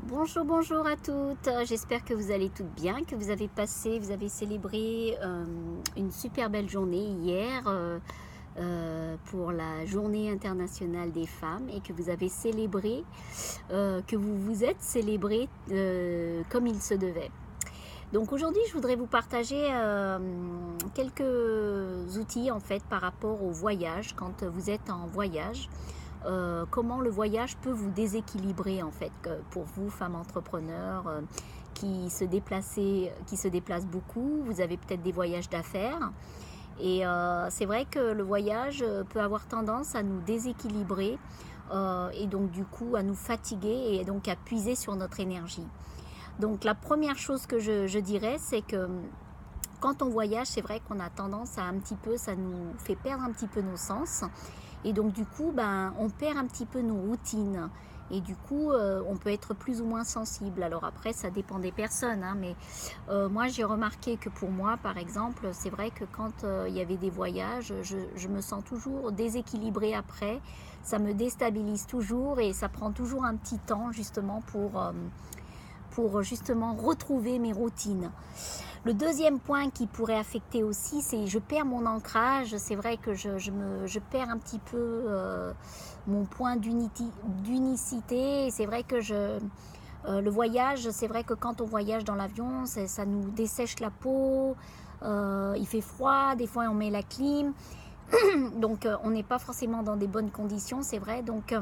Bonjour, bonjour à toutes. J'espère que vous allez toutes bien, que vous avez célébré une super belle journée hier pour la Journée internationale des femmes et que vous avez célébré, que vous vous êtes célébré comme il se devait. Donc aujourd'hui, je voudrais vous partager quelques outils en fait par rapport au voyage quand vous êtes en voyage. Comment le voyage peut vous déséquilibrer en fait pour vous, femmes entrepreneurs qui se déplacent beaucoup. Vous avez peut-être des voyages d'affaires et c'est vrai que le voyage peut avoir tendance à nous déséquilibrer et donc du coup à nous fatiguer et donc à puiser sur notre énergie. Donc la première chose que je dirais, c'est que quand on voyage, c'est vrai qu'on a tendance à un petit peu, ça nous fait perdre un petit peu nos sens. Et donc du coup, on perd un petit peu nos routines. Et du coup, on peut être plus ou moins sensible. Alors après, ça dépend des personnes, hein, mais moi, j'ai remarqué que pour moi, par exemple, c'est vrai que quand il y avait des voyages, je me sens toujours déséquilibrée après. Ça me déstabilise toujours et ça prend toujours un petit temps justement pour justement retrouver mes routines. Le deuxième point qui pourrait affecter aussi, c'est je perds mon ancrage. C'est vrai que je perds un petit peu mon point d'unicité. C'est vrai que le voyage, c'est vrai que quand on voyage dans l'avion, ça nous dessèche la peau. Il fait froid, des fois on met la clim. Donc on n'est pas forcément dans des bonnes conditions, c'est vrai. Donc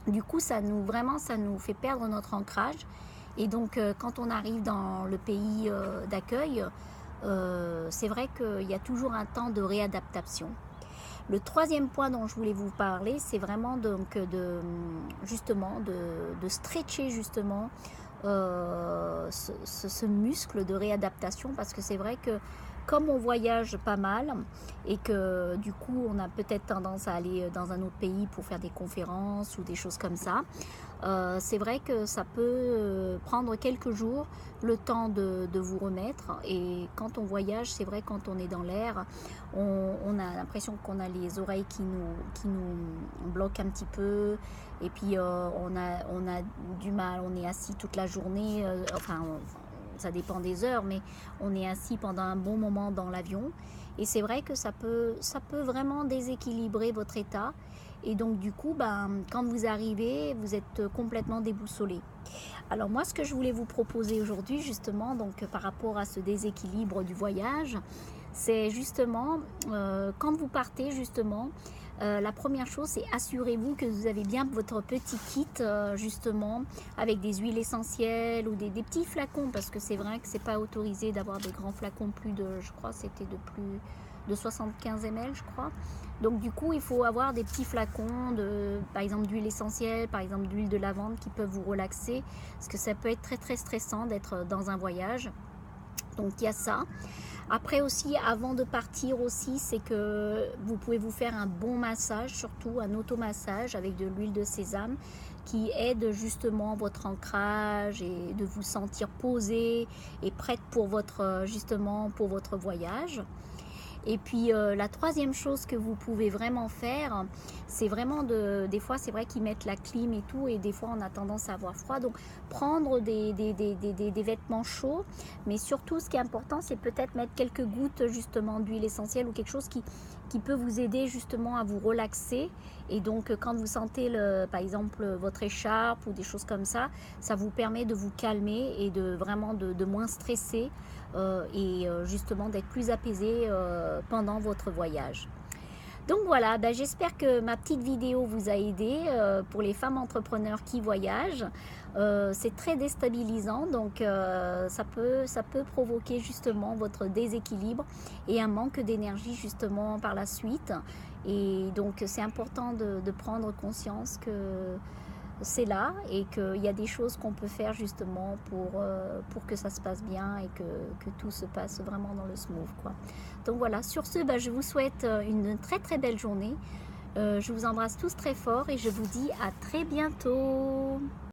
du coup, ça nous fait perdre notre ancrage. Et donc, quand on arrive dans le pays d'accueil, c'est vrai qu'il y a toujours un temps de réadaptation. Le troisième point dont je voulais vous parler, c'est vraiment donc de stretcher justement ce muscle de réadaptation, parce que c'est vrai que comme on voyage pas mal et que du coup on a peut-être tendance à aller dans un autre pays pour faire des conférences ou des choses comme ça, c'est vrai que ça peut prendre quelques jours le temps de vous remettre. Et quand on voyage, c'est vrai, quand on est dans l'air, on a l'impression qu'on a les oreilles qui nous bloquent un petit peu. Et puis on a du mal, on est assis toute la journée, ça dépend des heures, mais on est assis pendant un bon moment dans l'avion. Et c'est vrai que ça peut vraiment déséquilibrer votre état. Et donc du coup, quand vous arrivez, vous êtes complètement déboussolé. Alors moi, ce que je voulais vous proposer aujourd'hui, justement, donc par rapport à ce déséquilibre du voyage, c'est justement, quand vous partez, justement, la première chose, c'est assurez-vous que vous avez bien votre petit kit, justement, avec des huiles essentielles ou des petits flacons, parce que c'est vrai que c'est pas autorisé d'avoir des grands flacons, je crois, c'était de 75 ml, je crois. Donc du coup, il faut avoir des petits flacons par exemple, d'huile essentielle, par exemple d'huile de lavande qui peuvent vous relaxer, parce que ça peut être très très stressant d'être dans un voyage. Donc il y a ça. Après aussi, avant de partir aussi, c'est que vous pouvez vous faire un bon massage, surtout un automassage avec de l'huile de sésame qui aide justement votre ancrage et de vous sentir posée et prête pour pour votre voyage. Et puis la troisième chose que vous pouvez vraiment faire, c'est vraiment des fois c'est vrai qu'ils mettent la clim et tout, et des fois on a tendance à avoir froid, donc prendre des vêtements chauds, mais surtout ce qui est important, c'est peut-être mettre quelques gouttes justement d'huile essentielle ou quelque chose qui peut vous aider justement à vous relaxer. Et donc quand vous sentez par exemple votre écharpe ou des choses comme ça vous permet de vous calmer et de moins stresser et justement d'être plus apaisé pendant votre voyage. Donc voilà, j'espère que ma petite vidéo vous a aidé pour les femmes entrepreneurs qui voyagent. C'est très déstabilisant, donc ça peut provoquer justement votre déséquilibre et un manque d'énergie justement par la suite. Et donc c'est important de prendre conscience que c'est là et qu'il y a des choses qu'on peut faire justement pour que ça se passe bien et que tout se passe vraiment dans le smooth, quoi. Donc voilà, sur ce, je vous souhaite une très très belle journée. Je vous embrasse tous très fort et je vous dis à très bientôt.